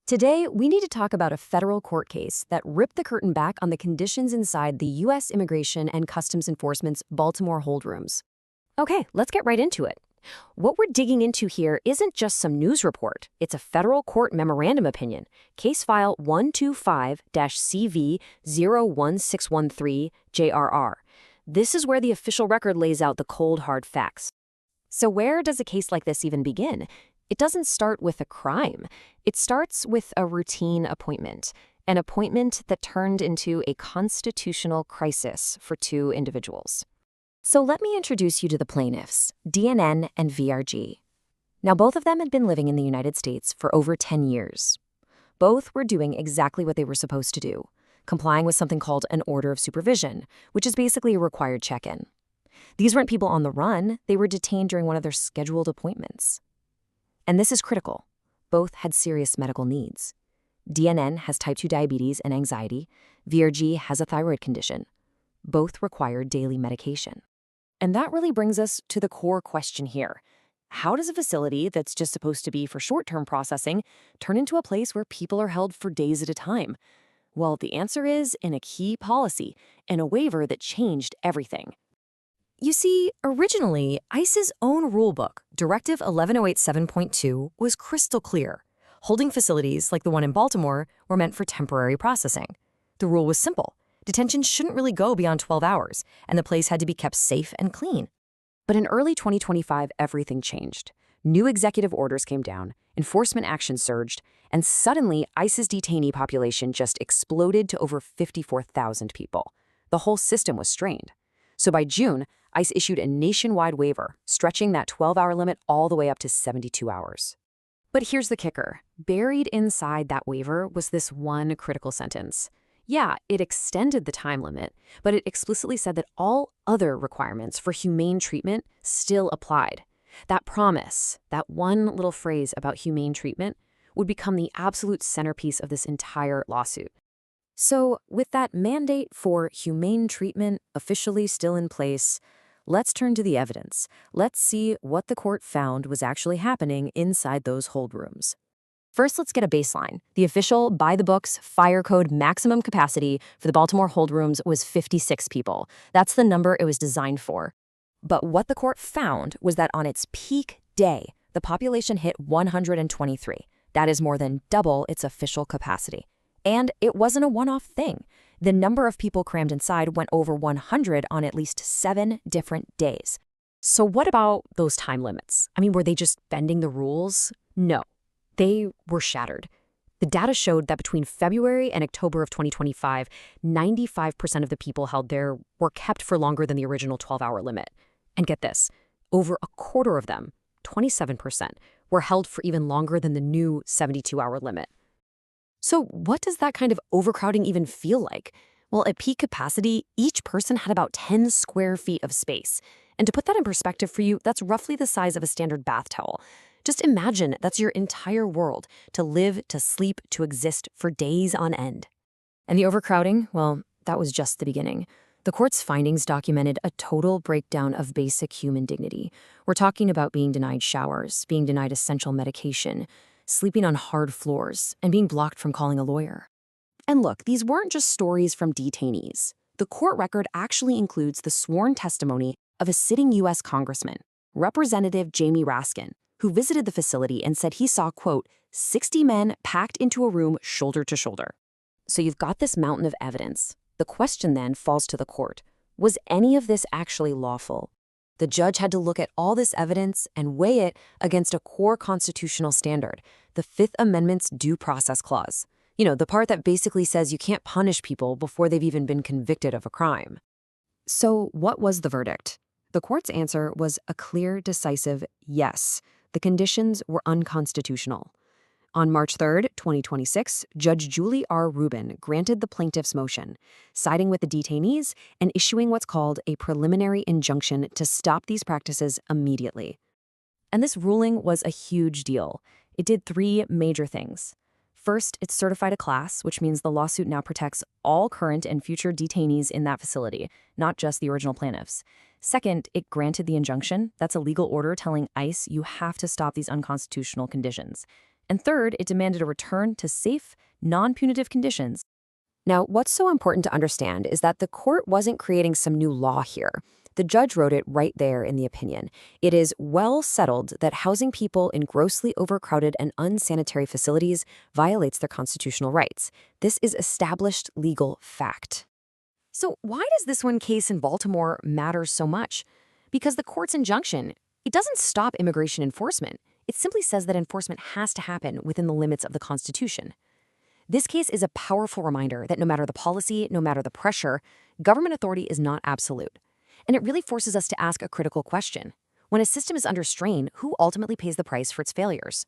Today, we need to talk about a federal court case that ripped the curtain back on the conditions inside the U.S. Immigration and Customs Enforcement's Baltimore hold rooms. Okay, let's get right into it. What we're digging into here isn't just some news report. It's a federal court memorandum opinion, case file 125-CV01613-JRR. This is where the official record lays out the cold, hard facts. So where does a case like this even begin? It doesn't start with a crime. It starts with a routine appointment, an appointment that turned into a constitutional crisis for two individuals. So let me introduce you to the plaintiffs, DNN and VRG. Now, both of them had been living in the United States for over 10 years. Both were doing exactly what they were supposed to do, complying with something called an order of supervision, which is basically a required check-in. These weren't people on the run. They were detained during one of their scheduled appointments. And this is critical. Both had serious medical needs. DNN has type 2 diabetes and anxiety. VRG has a thyroid condition. Both require daily medication. And that really brings us to the core question here. How does a facility that's just supposed to be for short-term processing turn into a place where people are held for days at a time? Well, the answer is in a key policy and a waiver that changed everything. You see, originally, ICE's own rulebook, Directive 11087.2, was crystal clear. Holding facilities like the one in Baltimore were meant for temporary processing. The rule was simple. Detention shouldn't really go beyond 12 hours, and the place had to be kept safe and clean. But in early 2025, everything changed. New executive orders came down, enforcement action surged, and suddenly ICE's detainee population just exploded to over 54,000 people. The whole system was strained. So by June, ICE issued a nationwide waiver, stretching that 12-hour limit all the way up to 72 hours. But here's the kicker. Buried inside that waiver was this one critical sentence. Yeah, it extended the time limit, but it explicitly said that all other requirements for humane treatment still applied. That promise, that one little phrase about humane treatment, would become the absolute centerpiece of this entire lawsuit. So, with that mandate for humane treatment officially still in place, let's turn to the evidence. Let's see what the court found was actually happening inside those hold rooms. First, let's get a baseline. The official, by-the-books, fire code maximum capacity for the Baltimore hold rooms was 56 people. That's the number it was designed for. But what the court found was that on its peak day, the population hit 123. That is more than double its official capacity. And it wasn't a one-off thing. The number of people crammed inside went over 100 on at least 7 different days. So what about those time limits? I mean, were they just bending the rules? No. They were shattered. The data showed that between February and October of 2025, 95% of the people held there were kept for longer than the original 12-hour limit. And get this, over a quarter of them, 27%, were held for even longer than the new 72-hour limit. So what does that kind of overcrowding even feel like? Well, at peak capacity, each person had about 10 square feet of space. And to put that in perspective for you, that's roughly the size of a standard bath towel. Just imagine that's your entire world, to live, to sleep, to exist for days on end. And the overcrowding, well, that was just the beginning. The court's findings documented a total breakdown of basic human dignity. We're talking about being denied showers, being denied essential medication, sleeping on hard floors, and being blocked from calling a lawyer. And look, these weren't just stories from detainees. The court record actually includes the sworn testimony of a sitting U.S. congressman, Representative Jamie Raskin, who visited the facility and said he saw, quote, 60 men packed into a room shoulder to shoulder. So you've got this mountain of evidence. The question then falls to the court. Was any of this actually lawful? The judge had to look at all this evidence and weigh it against a core constitutional standard, the Fifth Amendment's Due Process Clause. You know, the part that basically says you can't punish people before they've even been convicted of a crime. So what was the verdict? The court's answer was a clear, decisive yes. The conditions were unconstitutional. On March 3, 2026, Judge Julie R. Rubin granted the plaintiff's motion, siding with the detainees and issuing what's called a preliminary injunction to stop these practices immediately. And this ruling was a huge deal. It did 3 major things. First, it certified a class, which means the lawsuit now protects all current and future detainees in that facility, not just the original plaintiffs. Second, it granted the injunction. That's a legal order telling ICE you have to stop these unconstitutional conditions. And third, it demanded a return to safe, non-punitive conditions. Now, what's so important to understand is that the court wasn't creating some new law here. The judge wrote it right there in the opinion. It is well settled that housing people in grossly overcrowded and unsanitary facilities violates their constitutional rights. This is established legal fact. So why does this one case in Baltimore matter so much? Because the court's injunction, it doesn't stop immigration enforcement. It simply says that enforcement has to happen within the limits of the Constitution. This case is a powerful reminder that no matter the policy, no matter the pressure, government authority is not absolute. And it really forces us to ask a critical question. When a system is under strain, who ultimately pays the price for its failures?